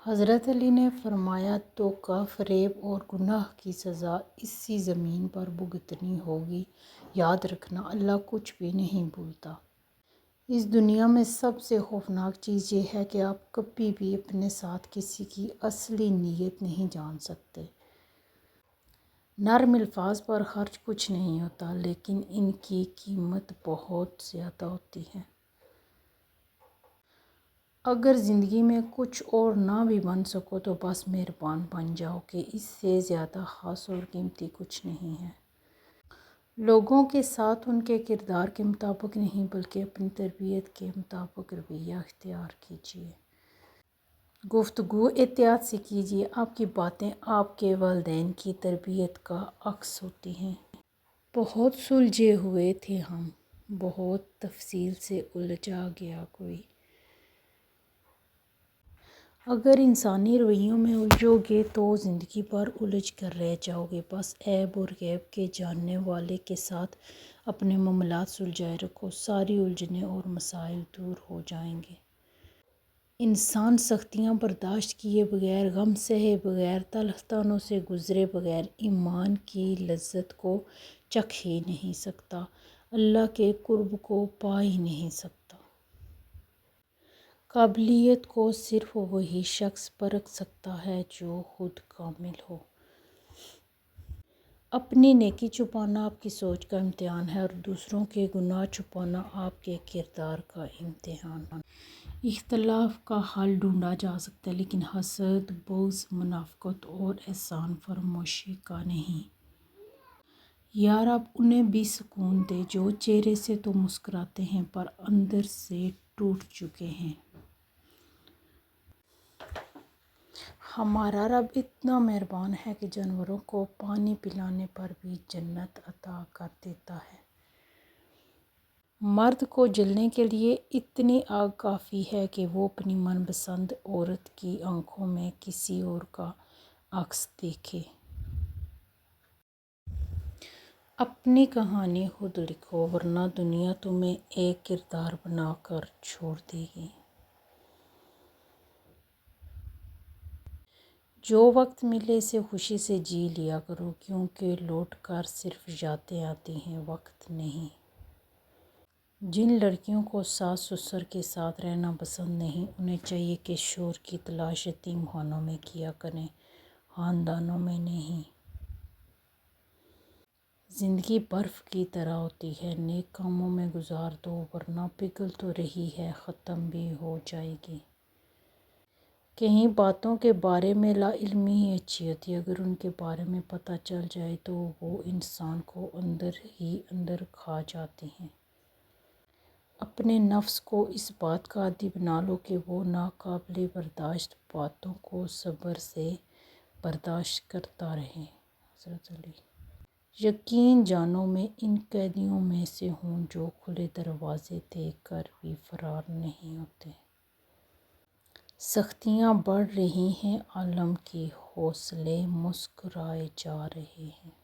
حضرت علی نے فرمایا دھوکہ فریب اور گناہ کی سزا اسی زمین پر بھگتنی ہوگی۔ یاد رکھنا اللہ کچھ بھی نہیں بھولتا۔ اس دنیا میں سب سے خوفناک چیز یہ ہے کہ آپ کبھی بھی اپنے ساتھ کسی کی اصلی نیت نہیں جان سکتے۔ نرم الفاظ پر خرچ کچھ نہیں ہوتا لیکن ان کی قیمت بہت زیادہ ہوتی ہے۔ اگر زندگی میں کچھ اور نہ بھی بن سکو تو بس مہربان بن جاؤ کہ اس سے زیادہ خاص اور قیمتی کچھ نہیں ہے۔ لوگوں کے ساتھ ان کے کردار کے مطابق نہیں بلکہ اپنی تربیت کے مطابق رویہ اختیار کیجیے۔ گفتگو احتیاط سے کیجیے، آپ کی باتیں آپ کے والدین کی تربیت کا عکس ہوتی ہیں۔ بہت سلجھے ہوئے تھے ہم، بہت تفصیل سے الجھا گیا کوئی۔ اگر انسانی رویوں میں الجھو گے تو زندگی بھر الجھ کر رہ جاؤ گے۔ بس عیب اور غیب کے جاننے والے کے ساتھ اپنے معاملات سلجھائے رکھو، ساری الجھنیں اور مسائل دور ہو جائیں گے۔ انسان سختیاں برداشت کیے بغیر، غم سہے بغیر، تلخ طعنوں سے گزرے بغیر ایمان کی لذت کو چکھ ہی نہیں سکتا، اللہ کے قرب کو پا ہی نہیں سکتا۔ قابلیت کو صرف وہی شخص پرکھ سکتا ہے جو خود کامل ہو۔ اپنی نیکی چھپانا آپ کی سوچ کا امتحان ہے اور دوسروں کے گناہ چھپانا آپ کے کردار کا امتحان۔ اختلاف کا حل ڈھونڈا جا سکتا ہے لیکن حسد، بغض، منافقت اور احسان فراموشی کا نہیں۔ یا رب انہیں بھی سکون دے جو چہرے سے تو مسکراتے ہیں پر اندر سے ٹوٹ چکے ہیں۔ ہمارا رب اتنا مہربان ہے کہ جانوروں کو پانی پلانے پر بھی جنت عطا کر دیتا ہے۔ مرد کو جلنے کے لیے اتنی آگ کافی ہے کہ وہ اپنی من پسند عورت کی آنکھوں میں کسی اور کا عکس دیکھے۔ اپنی کہانی خود لکھو ورنہ دنیا تمہیں ایک کردار بنا کر چھوڑ دے گی۔ جو وقت ملے اسے خوشی سے جی لیا کرو کیونکہ لوٹ کر صرف یادیں آتی ہیں، وقت نہیں۔ جن لڑکیوں کو ساس سسر کے ساتھ رہنا پسند نہیں انہیں چاہیے کہ شوہر کی تلاش یتیم خانوں میں کیا کریں، خاندانوں میں نہیں۔ زندگی برف کی طرح ہوتی ہے، نیک کاموں میں گزار دو ورنہ پگھل تو رہی ہے، ختم بھی ہو جائے گی۔ کئی باتوں کے بارے میں لا علمی ہی اچھی ہوتی ہے، اگر ان کے بارے میں پتہ چل جائے تو وہ انسان کو اندر ہی اندر کھا جاتی ہیں۔ اپنے نفس کو اس بات کا عادی بنا لو کہ وہ ناقابل برداشت باتوں کو صبر سے برداشت کرتا رہے۔ حضرت علی۔ یقین جانو میں ان قیدیوں میں سے ہوں جو کھلے دروازے دیکھ کر بھی فرار نہیں ہوتے۔ سختیاں بڑھ رہی ہیں عالم کی، حوصلے مسکرائے جا رہے ہیں۔